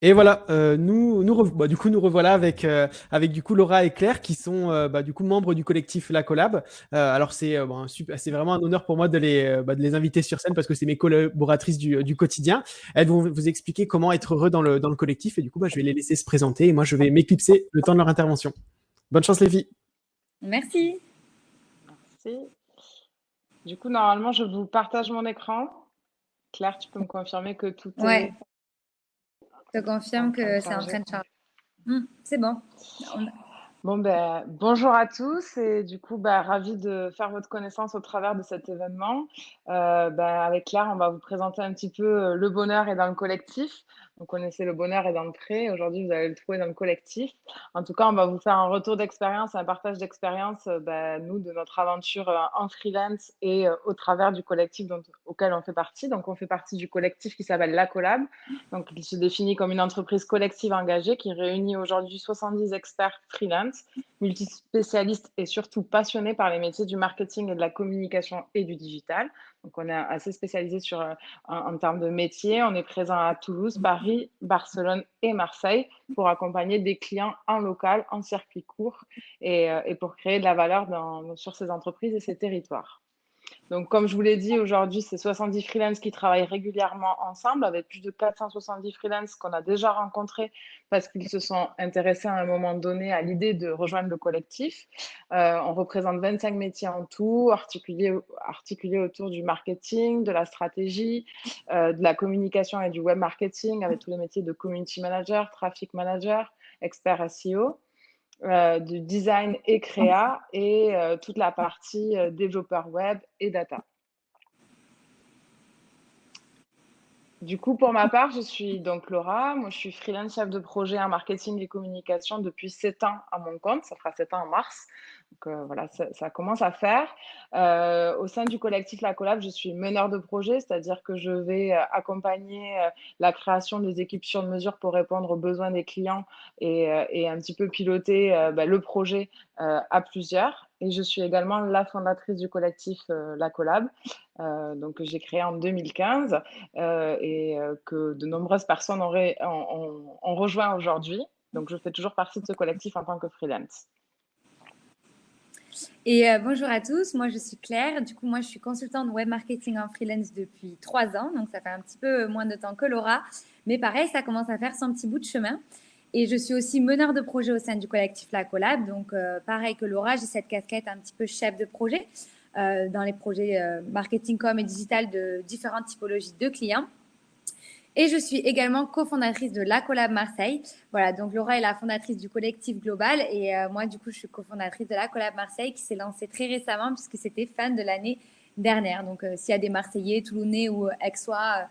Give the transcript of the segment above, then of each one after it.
Et voilà, du coup, nous revoilà avec du coup Laura et Claire qui sont du coup membres du collectif La Collab. Alors c'est vraiment un honneur pour moi de les inviter sur scène parce que c'est mes collaboratrices du quotidien. Elles vont vous expliquer comment être heureux dans le collectif et du coup, je vais les laisser se présenter et moi je vais m'éclipser le temps de leur intervention. Bonne chance les filles. Merci. Merci. Du coup, normalement, je vous partage mon écran. Claire, tu peux me confirmer que tout est Ouais, je te en confirme train de que c'est en train charger. de charger. C'est bon. On- Bon, ben, bonjour à tous et du coup, ravi de faire votre connaissance au travers de cet événement. Avec Claire, on va vous présenter un petit peu le bonheur est dans le collectif. Vous connaissez le bonheur est dans le pré. Aujourd'hui, vous allez le trouver dans le collectif. En tout cas, on va vous faire un retour d'expérience, un partage d'expérience, nous, de notre aventure en freelance et au travers du collectif auquel on fait partie. Donc, on fait partie du collectif qui s'appelle La Collab. Donc, il se définit comme une entreprise collective engagée qui réunit aujourd'hui 70 experts freelance, multispécialistes et surtout passionnés par les métiers du marketing et de la communication et du digital. Donc, on est assez spécialisé en termes de métiers. On est présent à Toulouse, Paris, Barcelone et Marseille pour accompagner des clients en local, en circuit court et pour créer de la valeur sur ces entreprises et ces territoires. Donc, comme je vous l'ai dit, aujourd'hui, c'est 70 freelances qui travaillent régulièrement ensemble, avec plus de 470 freelances qu'on a déjà rencontrés parce qu'ils se sont intéressés à un moment donné à l'idée de rejoindre le collectif. On représente 25 métiers en tout, articulés autour du marketing, de la stratégie, de la communication et du web marketing, avec tous les métiers de community manager, traffic manager, expert SEO. Du design et créa et toute la partie développeur web et data. Du coup, pour ma part, je suis donc Laura. Moi, je suis freelance chef de projet en marketing et communication depuis 7 ans à mon compte. Ça fera 7 ans en mars. Donc voilà, ça commence à faire. Au sein du collectif La Collab, je suis meneur de projet, c'est-à-dire que je vais accompagner la création des équipes sur mesure pour répondre aux besoins des clients et un petit peu piloter le projet à plusieurs. Et je suis également la fondatrice du collectif La Collab, donc que j'ai créé en 2015 que de nombreuses personnes ont rejoint aujourd'hui. Donc, je fais toujours partie de ce collectif en tant que freelance. Et bonjour à tous, moi je suis Claire. Du coup, moi je suis consultante web marketing en freelance depuis 3 ans. Donc, ça fait un petit peu moins de temps que Laura. Mais pareil, ça commence à faire son petit bout de chemin. Et je suis aussi meneur de projet au sein du collectif La Collab. Donc, pareil que Laura, j'ai cette casquette un petit peu chef de projet dans les projets marketing, com et digital de différentes typologies de clients. Et je suis également cofondatrice de La Collab Marseille. Voilà, donc Laura est la fondatrice du collectif Global et moi, du coup, je suis cofondatrice de La Collab Marseille qui s'est lancée très récemment puisque c'était fin de l'année dernière. Donc, s'il y a des Marseillais, Toulonnais ou Aixois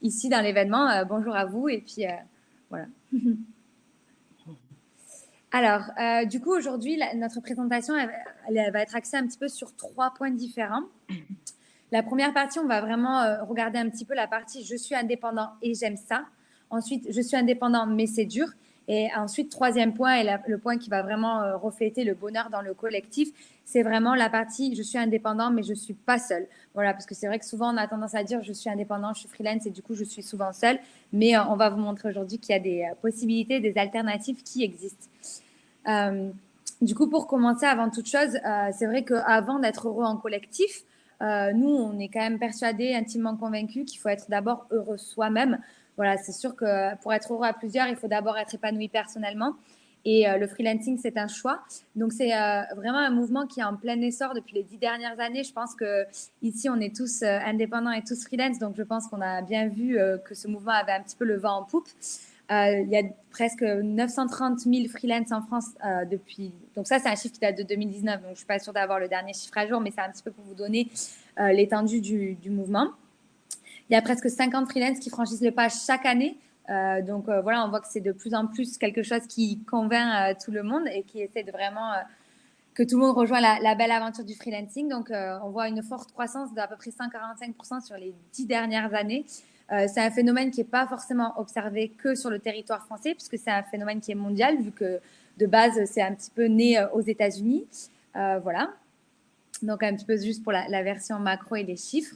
ici dans l'événement, bonjour à vous. Et puis, voilà. Alors, du coup, aujourd'hui, notre présentation, elle va être axée un petit peu sur 3 points différents. La première partie, on va vraiment regarder un petit peu la partie je suis indépendant et j'aime ça. Ensuite, je suis indépendant mais c'est dur. Et ensuite, troisième point, et le point qui va vraiment refléter le bonheur dans le collectif, c'est vraiment la partie je suis indépendant mais je suis pas seule. Voilà, parce que c'est vrai que souvent on a tendance à dire je suis indépendant, je suis freelance et du coup je suis souvent seule. Mais on va vous montrer aujourd'hui qu'il y a des possibilités, des alternatives qui existent. Euh, du coup, pour commencer, avant toute chose, c'est vrai qu'avant d'être heureux en collectif, nous, on est quand même persuadés, intimement convaincus qu'il faut être d'abord heureux soi-même. Voilà, c'est sûr que pour être heureux à plusieurs, il faut d'abord être épanoui personnellement. Et le freelancing, c'est un choix. Donc, c'est vraiment un mouvement qui est en plein essor depuis les 10 dernières années. Je pense que ici, on est tous indépendants et tous freelance. Donc, je pense qu'on a bien vu que ce mouvement avait un petit peu le vent en poupe. Il y a presque 930 000 freelance en France depuis. Donc ça, c'est un chiffre qui date de 2019. Donc je suis pas sûre d'avoir le dernier chiffre à jour, mais c'est un petit peu pour vous donner l'étendue du mouvement. Il y a presque 50 freelance qui franchissent le pas chaque année. Donc voilà, on voit que c'est de plus en plus quelque chose qui convainc tout le monde et qui essaie de vraiment que tout le monde rejoint la belle aventure du freelancing. Donc, on voit une forte croissance d'à peu près 145% sur les 10 dernières années. C'est un phénomène qui n'est pas forcément observé que sur le territoire français, puisque c'est un phénomène qui est mondial, vu que de base, c'est un petit peu né aux États-Unis. Voilà. Donc, un petit peu juste pour la version macro et les chiffres.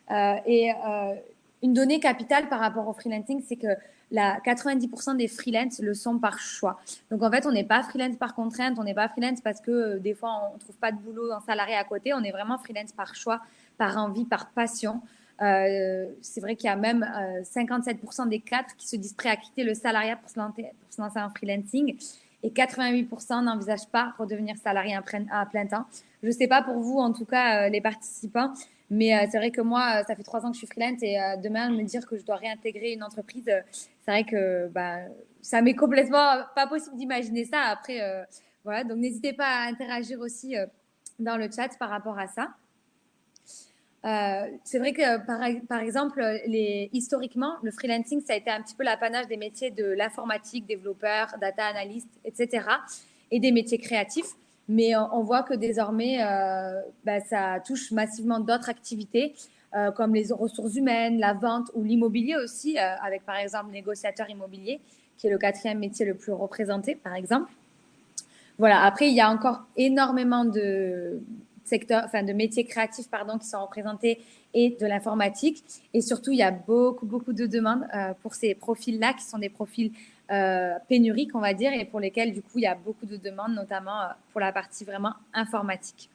Une donnée capitale par rapport au freelancing, c'est que 90% des freelances le sont par choix. Donc, en fait, on n'est pas freelance par contrainte, on n'est pas freelance parce que des fois, on ne trouve pas de boulot en salarié à côté. On est vraiment freelance par choix, par envie, par passion. C'est vrai qu'il y a même 57% des cadres qui se disent prêts à quitter le salariat pour se lancer en freelancing et 88% n'envisagent pas redevenir salarié à plein temps. Je ne sais pas pour vous, en tout cas, les participants, mais c'est vrai que moi, ça fait 3 ans que je suis freelance et demain, me dire que je dois réintégrer une entreprise, c'est vrai que ça m'est complètement pas possible d'imaginer ça. Après, voilà, donc n'hésitez pas à interagir aussi dans le chat par rapport à ça. C'est vrai que, par exemple, historiquement, le freelancing, ça a été un petit peu l'apanage des métiers de l'informatique, développeur, data analyst, etc., et des métiers créatifs. Mais on voit que désormais, ça touche massivement d'autres activités, comme les ressources humaines, la vente ou l'immobilier aussi, avec par exemple négociateur immobilier, qui est le 4e métier le plus représenté, par exemple. Voilà, après, il y a encore énormément de métiers créatifs qui sont représentés et de l'informatique. Et surtout, il y a beaucoup, beaucoup de demandes pour ces profils-là, qui sont des profils pénuriques, on va dire, et pour lesquels, du coup, il y a beaucoup de demandes, notamment pour la partie vraiment informatique.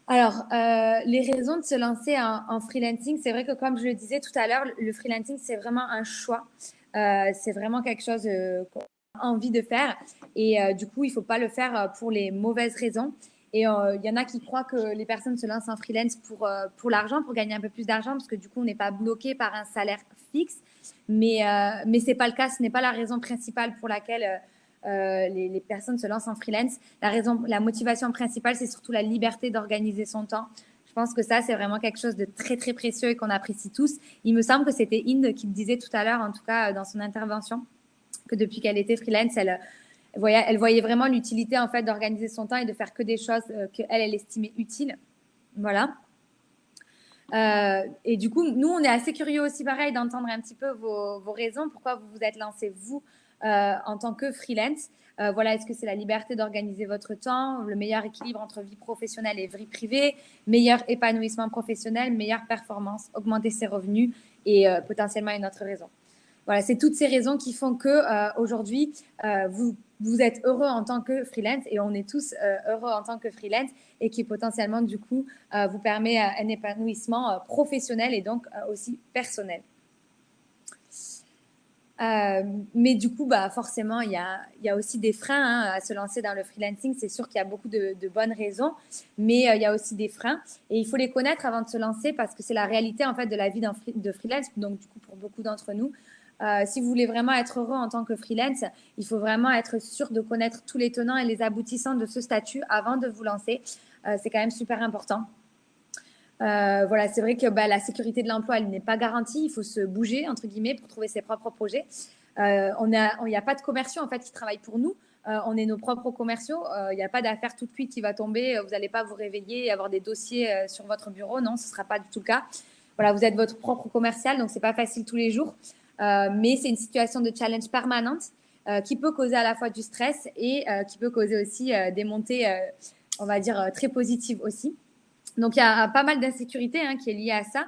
Alors, les raisons de se lancer en freelancing, c'est vrai que comme je le disais tout à l'heure, le freelancing, c'est vraiment un choix. C'est vraiment quelque chose qu'on a envie de faire. Et du coup, il ne faut pas le faire pour les mauvaises raisons. Et il y en a qui croient que les personnes se lancent en freelance pour l'argent, pour gagner un peu plus d'argent, parce que du coup, on n'est pas bloqué par un salaire fixe. Mais ce n'est pas le cas, ce n'est pas la raison principale pour laquelle les personnes se lancent en freelance. La motivation principale, c'est surtout la liberté d'organiser son temps. Je pense que ça, c'est vraiment quelque chose de très, très précieux et qu'on apprécie tous. Il me semble que c'était Inde qui me disait tout à l'heure, en tout cas dans son intervention, que depuis qu'elle était freelance, elle voyait vraiment l'utilité en fait d'organiser son temps et de faire que des choses qu'elle estimait utiles. Voilà. Et du coup, nous, on est assez curieux aussi, pareil, d'entendre un petit peu vos raisons, pourquoi vous vous êtes lancé, vous, en tant que freelance. Voilà, est-ce que c'est la liberté d'organiser votre temps, le meilleur équilibre entre vie professionnelle et vie privée, meilleur épanouissement professionnel, meilleure performance, augmenter ses revenus et potentiellement une autre raison. Voilà, c'est toutes ces raisons qui font que aujourd'hui, vous êtes heureux en tant que freelance et on est tous heureux en tant que freelance et qui potentiellement, du coup, vous permet un épanouissement professionnel et donc aussi personnel. Mais du coup, forcément, il y a aussi des freins à se lancer dans le freelancing. C'est sûr qu'il y a beaucoup de bonnes raisons, mais il y a aussi des freins et il faut les connaître avant de se lancer parce que c'est la réalité en fait de la vie de freelance. Donc, du coup, pour beaucoup d'entre nous, si vous voulez vraiment être heureux en tant que freelance, il faut vraiment être sûr de connaître tous les tenants et les aboutissants de ce statut avant de vous lancer. C'est quand même super important. Voilà, c'est vrai que la sécurité de l'emploi, elle n'est pas garantie. Il faut se bouger, entre guillemets, pour trouver ses propres projets. Il n'y a pas de commerciaux, en fait, qui travaillent pour nous. On est nos propres commerciaux. Il n'y a pas d'affaire toute cuite qui va tomber. Vous n'allez pas vous réveiller et avoir des dossiers sur votre bureau. Non, ce ne sera pas du tout le cas. Voilà, vous êtes votre propre commercial, donc ce n'est pas facile tous les jours. Mais c'est une situation de challenge permanente qui peut causer à la fois du stress et qui peut causer aussi des montées, on va dire, très positives aussi. Donc, il y a pas mal d'insécurité qui est liée à ça.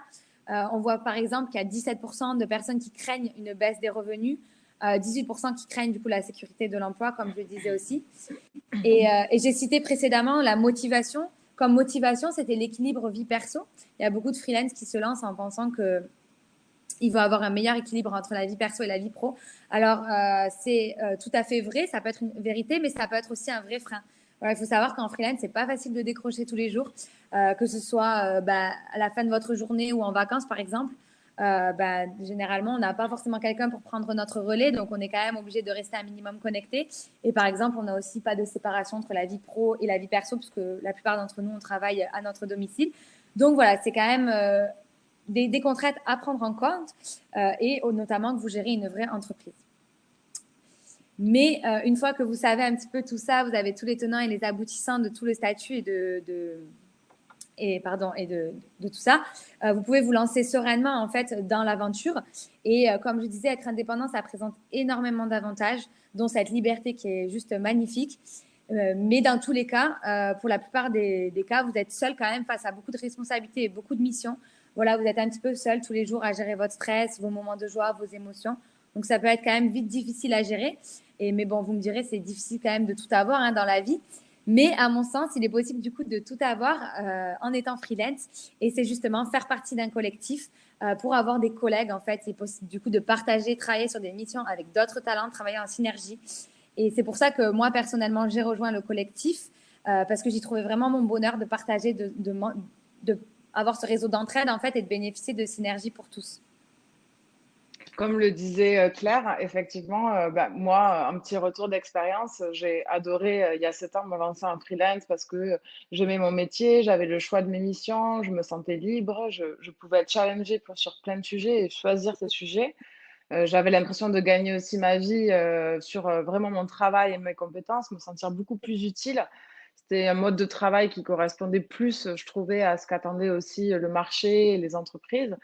On voit par exemple qu'il y a 17% de personnes qui craignent une baisse des revenus, 18% qui craignent du coup la sécurité de l'emploi, comme je le disais aussi. Et j'ai cité précédemment la motivation. Comme motivation, c'était l'équilibre vie perso. Il y a beaucoup de freelance qui se lancent en pensant qu'il va avoir un meilleur équilibre entre la vie perso et la vie pro. Alors, c'est tout à fait vrai, ça peut être une vérité, mais ça peut être aussi un vrai frein. Voilà, il faut savoir qu'en freelance, c'est pas facile de décrocher tous les jours, que ce soit à la fin de votre journée ou en vacances, par exemple. Généralement, on n'a pas forcément quelqu'un pour prendre notre relais, donc on est quand même obligé de rester un minimum connecté. Et par exemple, on n'a aussi pas de séparation entre la vie pro et la vie perso, parce que la plupart d'entre nous, on travaille à notre domicile. Donc voilà, c'est quand même des contraintes à prendre en compte et notamment que vous gérez une vraie entreprise. Mais une fois que vous savez un petit peu tout ça, vous avez tous les tenants et les aboutissants de tout le statut et de tout ça, vous pouvez vous lancer sereinement en fait dans l'aventure. Et comme je disais, être indépendant, ça présente énormément d'avantages, dont cette liberté qui est juste magnifique. Mais dans tous les cas, pour la plupart des cas, vous êtes seul quand même face à beaucoup de responsabilités et beaucoup de missions. voilà, vous êtes un petit peu seul tous les jours à gérer votre stress, vos moments de joie, vos émotions. Donc, ça peut être quand même vite difficile à gérer. Mais bon, vous me direz, c'est difficile quand même de tout avoir hein, dans la vie. Mais à mon sens, il est possible du coup de tout avoir en étant freelance. Et c'est justement faire partie d'un collectif pour avoir des collègues en fait. C'est possible du coup de partager, travailler sur des missions avec d'autres talents, travailler en synergie. Et c'est pour ça que moi, personnellement, j'ai rejoint le collectif parce que j'y trouvais vraiment mon bonheur de partager, de avoir ce réseau d'entraide en fait et de bénéficier de synergie pour tous. Comme le disait Claire, effectivement, moi, un petit retour d'expérience, j'ai adoré il y a 7 ans me lancer en freelance parce que j'aimais mon métier, j'avais le choix de mes missions, je me sentais libre, je pouvais être challengée sur plein de sujets et choisir ces sujets. J'avais l'impression de gagner aussi ma vie sur vraiment mon travail et mes compétences, me sentir beaucoup plus utile. C'était un mode de travail qui correspondait plus, je trouvais, à ce qu'attendait aussi le marché et les entreprises.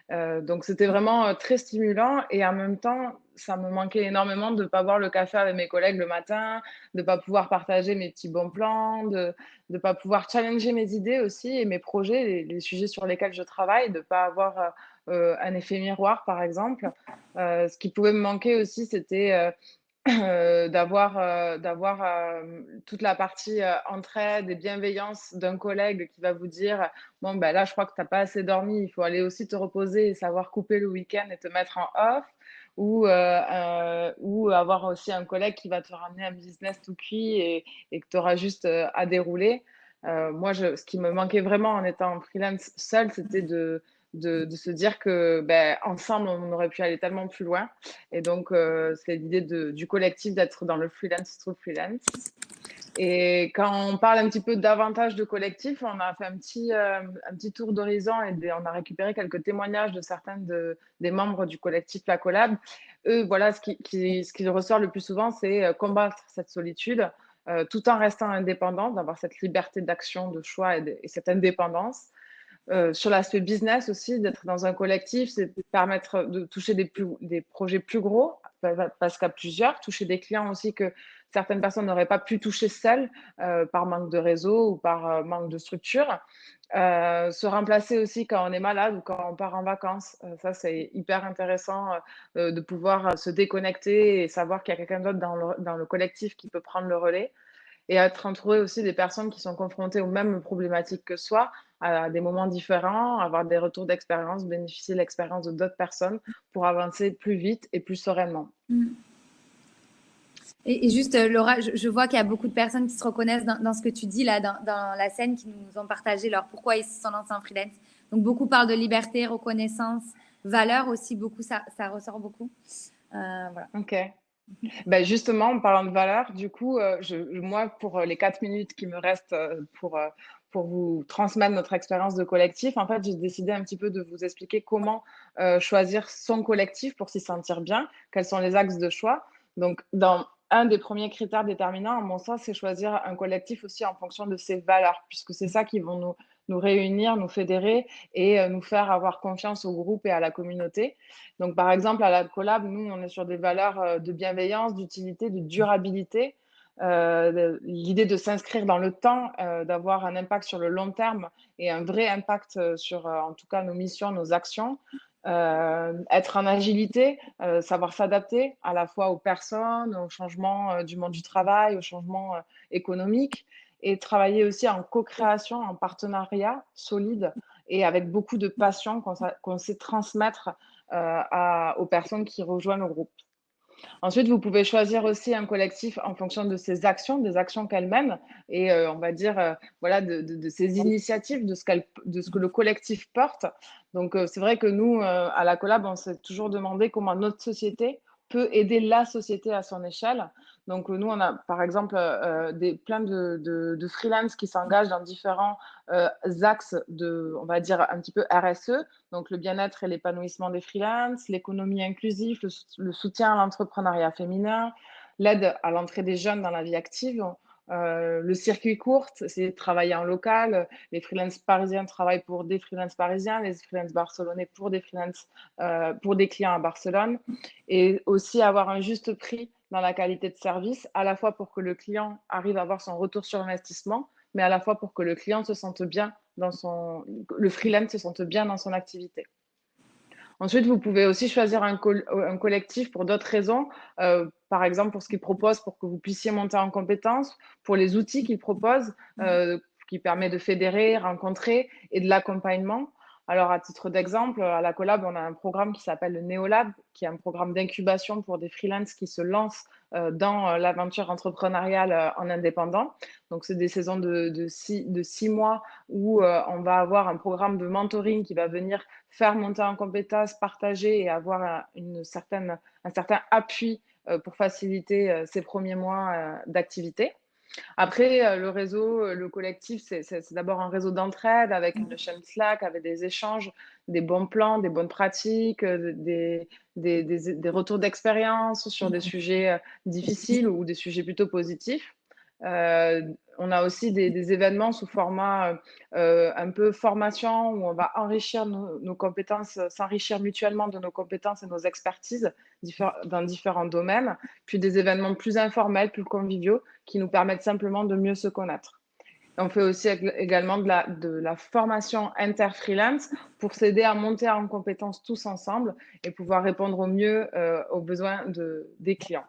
Donc c'était vraiment très stimulant et en même temps, ça me manquait énormément de ne pas boire le café avec mes collègues le matin, de ne pas pouvoir partager mes petits bons plans, de ne pas pouvoir challenger mes idées aussi et mes projets, les sujets sur lesquels je travaille, de ne pas avoir un effet miroir, par exemple. Ce qui pouvait me manquer aussi, c'était d'avoir toute la partie entraide et bienveillance d'un collègue qui va vous dire bon, ben là, je crois que tu n'as pas assez dormi, il faut aller aussi te reposer et savoir couper le week-end et te mettre en off. Ou avoir aussi un collègue qui va te ramener un business tout cuit et que tu auras juste à dérouler. Moi, ce qui me manquait vraiment en étant freelance seule, c'était de se dire que ensemble, on aurait pu aller tellement plus loin. Et donc, c'est l'idée du collectif d'être dans le freelance through freelance. Et quand on parle un petit peu davantage de collectif, on a fait un petit tour d'horizon et on a récupéré quelques témoignages de certains des membres du collectif La Collab. Eux, voilà, ce qui ressort le plus souvent, c'est combattre cette solitude tout en restant indépendant, d'avoir cette liberté d'action, de choix et cette indépendance. Sur l'aspect business aussi, d'être dans un collectif, c'est permettre de toucher des projets plus gros, parce qu'à plusieurs, toucher des clients aussi que certaines personnes n'auraient pas pu toucher seules par manque de réseau ou par manque de structure. Se remplacer aussi quand on est malade ou quand on part en vacances. Ça, c'est hyper intéressant de pouvoir se déconnecter et savoir qu'il y a quelqu'un d'autre dans le collectif qui peut prendre le relais et être entouré aussi des personnes qui sont confrontées aux mêmes problématiques que soi, à des moments différents, avoir des retours d'expérience, bénéficier de l'expérience de d'autres personnes pour avancer plus vite et plus sereinement. Mm. Et juste, Laura, je vois qu'il y a beaucoup de personnes qui se reconnaissent dans ce que tu dis là, dans la scène, qui nous ont partagé leur pourquoi ils se sont lancés en freelance. Donc, beaucoup parlent de liberté, reconnaissance, valeur aussi, beaucoup, ça ressort beaucoup. Voilà. Ok. Justement, en parlant de valeur, du coup, moi, pour les 4 minutes qui me restent pour vous transmettre notre expérience de collectif, en fait, j'ai décidé un petit peu de vous expliquer comment choisir son collectif pour s'y sentir bien, quels sont les axes de choix. Donc, un des premiers critères déterminants, à mon sens, c'est choisir un collectif aussi en fonction de ses valeurs, puisque c'est ça qui vont nous réunir, nous fédérer et nous faire avoir confiance au groupe et à la communauté. Donc, par exemple, à la collab, nous, on est sur des valeurs de bienveillance, d'utilité, de durabilité. L'idée de s'inscrire dans le temps, d'avoir un impact sur le long terme et un vrai impact sur, en tout cas, nos missions, nos actions. Être en agilité, savoir s'adapter à la fois aux personnes, aux changements du monde du travail, aux changements économiques et travailler aussi en co-création, en partenariat solide et avec beaucoup de passion qu'on sait transmettre aux personnes qui rejoignent le groupe. Ensuite, vous pouvez choisir aussi un collectif en fonction de ses actions, des actions qu'elle mène et on va dire voilà, de ses initiatives, de ce que le collectif porte. Donc, c'est vrai que nous, à la Collab, on s'est toujours demandé comment notre société peut aider la société à son échelle. Donc, nous, on a par exemple plein de freelance qui s'engagent dans différents axes on va dire, un petit peu RSE, donc le bien-être et l'épanouissement des freelances, l'économie inclusive, le soutien à l'entrepreneuriat féminin, l'aide à l'entrée des jeunes dans la vie active, le circuit court, c'est travailler en local. Les freelances parisiens travaillent pour des freelances parisiens, les freelances barcelonais pour des freelances, pour des clients à Barcelone. Et aussi avoir un juste prix dans la qualité de service, à la fois pour que le client arrive à avoir son retour sur investissement, mais à la fois pour que le client se sente bien le freelance se sente bien dans son activité. Ensuite, vous pouvez aussi choisir un collectif pour d'autres raisons, par exemple pour ce qu'il propose, pour que vous puissiez monter en compétences, pour les outils qu'il propose, qui permet de fédérer, rencontrer et de l'accompagnement. Alors, à titre d'exemple, à la Collab, on a un programme qui s'appelle le Néolab, qui est un programme d'incubation pour des freelances qui se lancent dans l'aventure entrepreneuriale en indépendant. Donc, c'est des saisons de 6 mois où on va avoir un programme de mentoring qui va venir faire monter en compétences, partager et avoir un certain appui pour faciliter ces premiers mois d'activité. Après, le réseau, le collectif, c'est d'abord un réseau d'entraide avec une chaîne Slack, avec des échanges, des bons plans, des bonnes pratiques, des retours d'expérience sur des sujets difficiles ou des sujets plutôt positifs. On a aussi des événements sous format un peu formation où on va enrichir nos compétences, s'enrichir mutuellement de nos compétences et nos expertises dans différents domaines, puis des événements plus informels, plus conviviaux qui nous permettent simplement de mieux se connaître. On fait aussi également de la formation inter-freelance pour s'aider à monter en compétences tous ensemble et pouvoir répondre au mieux aux besoins des clients.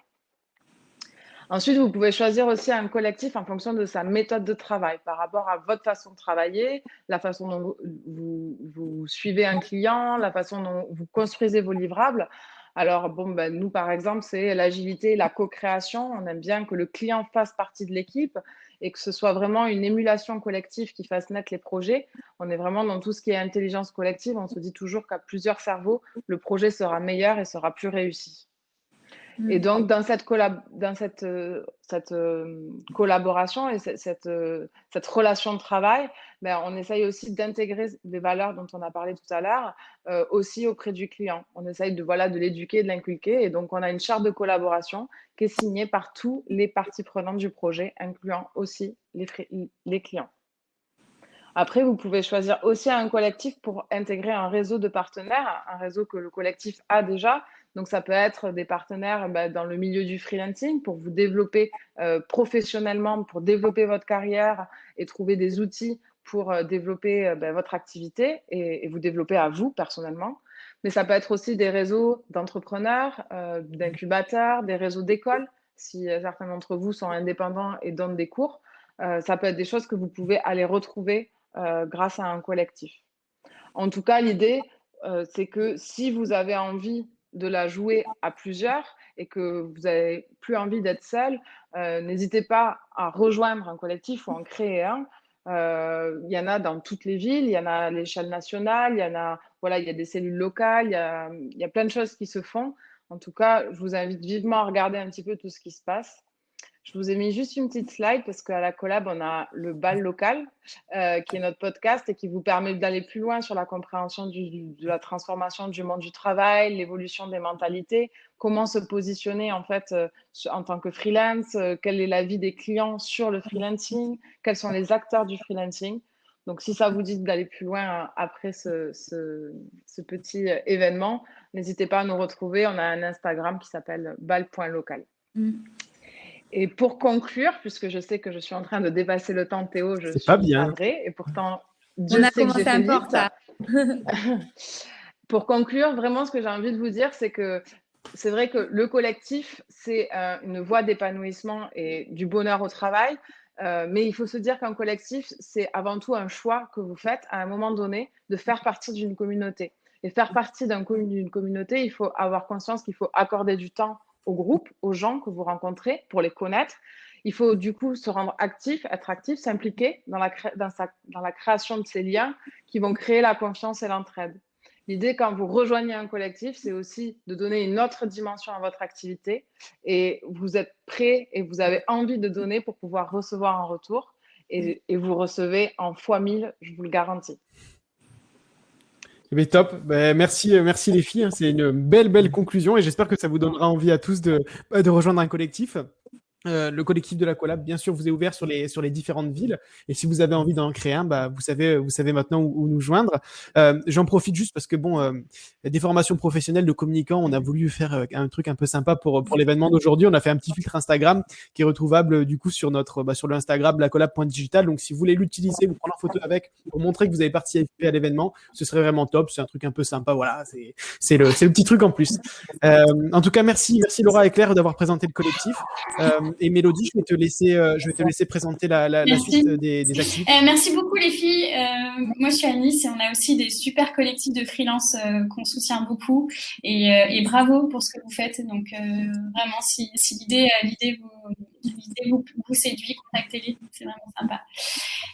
Ensuite, vous pouvez choisir aussi un collectif en fonction de sa méthode de travail par rapport à votre façon de travailler, la façon dont vous suivez un client, la façon dont vous construisez vos livrables. Alors, nous, par exemple, c'est l'agilité et la co-création. On aime bien que le client fasse partie de l'équipe et que ce soit vraiment une émulation collective qui fasse naître les projets. On est vraiment dans tout ce qui est intelligence collective. On se dit toujours qu'à plusieurs cerveaux, le projet sera meilleur et sera plus réussi. Et donc, dans cette collaboration et cette relation de travail, on essaye aussi d'intégrer les valeurs dont on a parlé tout à l'heure aussi auprès du client. On essaye de l'éduquer, de l'inculquer. Et donc, on a une charte de collaboration qui est signée par tous les parties prenantes du projet, incluant aussi les clients. Après, vous pouvez choisir aussi un collectif pour intégrer un réseau de partenaires, un réseau que le collectif a déjà. Donc, ça peut être des partenaires dans le milieu du freelancing pour vous développer professionnellement, pour développer votre carrière et trouver des outils pour développer votre activité et vous développer à vous personnellement. Mais ça peut être aussi des réseaux d'entrepreneurs, d'incubateurs, des réseaux d'écoles, si certains d'entre vous sont indépendants et donnent des cours. Ça peut être des choses que vous pouvez aller retrouver grâce à un collectif. En tout cas, l'idée, c'est que si vous avez envie de la jouer à plusieurs et que vous n'avez plus envie d'être seul, n'hésitez pas à rejoindre un collectif ou en créer un. Il y en a dans toutes les villes, il y en a à l'échelle nationale, il y a des cellules locales, il y a plein de choses qui se font. En tout cas, je vous invite vivement à regarder un petit peu tout ce qui se passe. Je vous ai mis juste une petite slide parce qu'à la Collab, on a le bal local qui est notre podcast et qui vous permet d'aller plus loin sur la compréhension de la transformation du monde du travail, l'évolution des mentalités, comment se positionner en fait en tant que freelance, quelle est la vie des clients sur le freelancing, quels sont les acteurs du freelancing. Donc, si ça vous dit d'aller plus loin après ce petit événement, n'hésitez pas à nous retrouver. On a un Instagram qui s'appelle bal.local. Et pour conclure, puisque je sais que je suis en train de dépasser le temps, Théo, je suis navrée. Et pourtant, Dieu sait que j'ai fait vite. Pour conclure, vraiment, ce que j'ai envie de vous dire, c'est que c'est vrai que le collectif, c'est une voie d'épanouissement et du bonheur au travail. Mais il faut se dire qu'un collectif, c'est avant tout un choix que vous faites à un moment donné de faire partie d'une communauté. Et faire partie d'une communauté, il faut avoir conscience qu'il faut accorder du temps au groupe, aux gens que vous rencontrez pour les connaître. Il faut du coup se rendre actif, être actif, s'impliquer dans la création de ces liens qui vont créer la confiance et l'entraide. L'idée, quand vous rejoignez un collectif, c'est aussi de donner une autre dimension à votre activité et vous êtes prêt et vous avez envie de donner pour pouvoir recevoir un retour et vous recevez en fois 1000, je vous le garantis. Mais top, merci les filles, c'est une belle conclusion et j'espère que ça vous donnera envie à tous de rejoindre un collectif. Le collectif de la collab, bien sûr, vous est ouvert sur les différentes villes. Et si vous avez envie d'en créer un, bah, vous savez maintenant où nous joindre. J'en profite juste parce que des formations professionnelles de communicants, on a voulu faire un truc un peu sympa pour l'événement d'aujourd'hui. On a fait un petit filtre Instagram qui est retrouvable du coup sur sur le Instagram lacollab.digital. Donc si vous voulez l'utiliser, vous prendre en photo avec pour montrer que vous avez participé à l'événement, ce serait vraiment top. C'est un truc un peu sympa. Voilà, c'est le petit truc en plus. En tout cas, merci Laura et Claire d'avoir présenté le collectif. Et Mélodie, je vais te laisser présenter la suite des activités. Merci beaucoup les filles. Moi, je suis à Nice et on a aussi des super collectifs de freelance qu'on soutient beaucoup. Et bravo pour ce que vous faites. Donc, vraiment, si l'idée vous séduit, contactez-les. C'est vraiment sympa.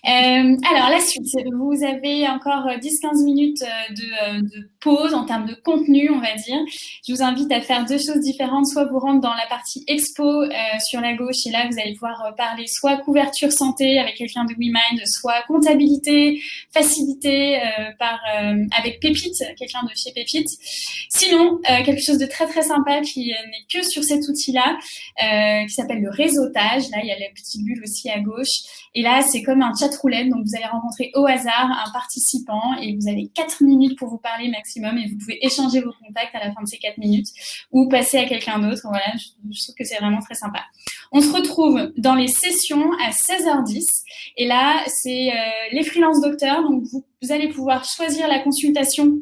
Alors, la suite. Vous avez encore 10-15 minutes de pause en termes de contenu, on va dire. Je vous invite à faire deux choses différentes. Soit vous rentrez dans la partie expo sur la gauche et là, vous allez pouvoir parler soit couverture santé avec quelqu'un de WeMind, soit comptabilité, facilité avec Pépite, quelqu'un de chez Pépite. Sinon, quelque chose de très, très sympa qui n'est que sur cet outil-là, qui s'appelle le réseautage. Là, il y a la petite bulle aussi à gauche. Et là, c'est comme un chat roulette. Donc, vous allez rencontrer au hasard un participant et vous avez 4 minutes pour vous parler maximum et vous pouvez échanger vos contacts à la fin de ces 4 minutes ou passer à quelqu'un d'autre. Voilà, je trouve que c'est vraiment très sympa. On se retrouve dans les sessions à 16h10 et là, c'est les freelance docteurs. Donc, vous allez pouvoir choisir la consultation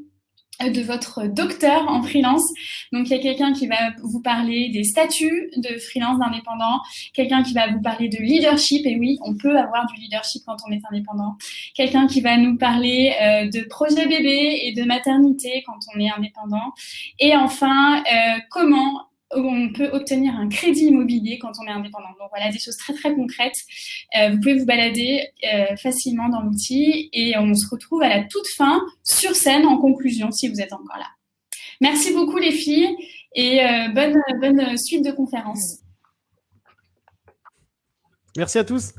de votre docteur en freelance. Donc, il y a quelqu'un qui va vous parler des statuts de freelance d'indépendant, quelqu'un qui va vous parler de leadership, et oui, on peut avoir du leadership quand on est indépendant, quelqu'un qui va nous parler de projet bébé et de maternité quand on est indépendant, et enfin, comment on peut obtenir un crédit immobilier quand on est indépendant. Donc voilà, des choses très très concrètes. Vous pouvez vous balader facilement dans l'outil et on se retrouve à la toute fin sur scène en conclusion si vous êtes encore là. Merci beaucoup les filles et bonne suite de conférence. Merci à tous.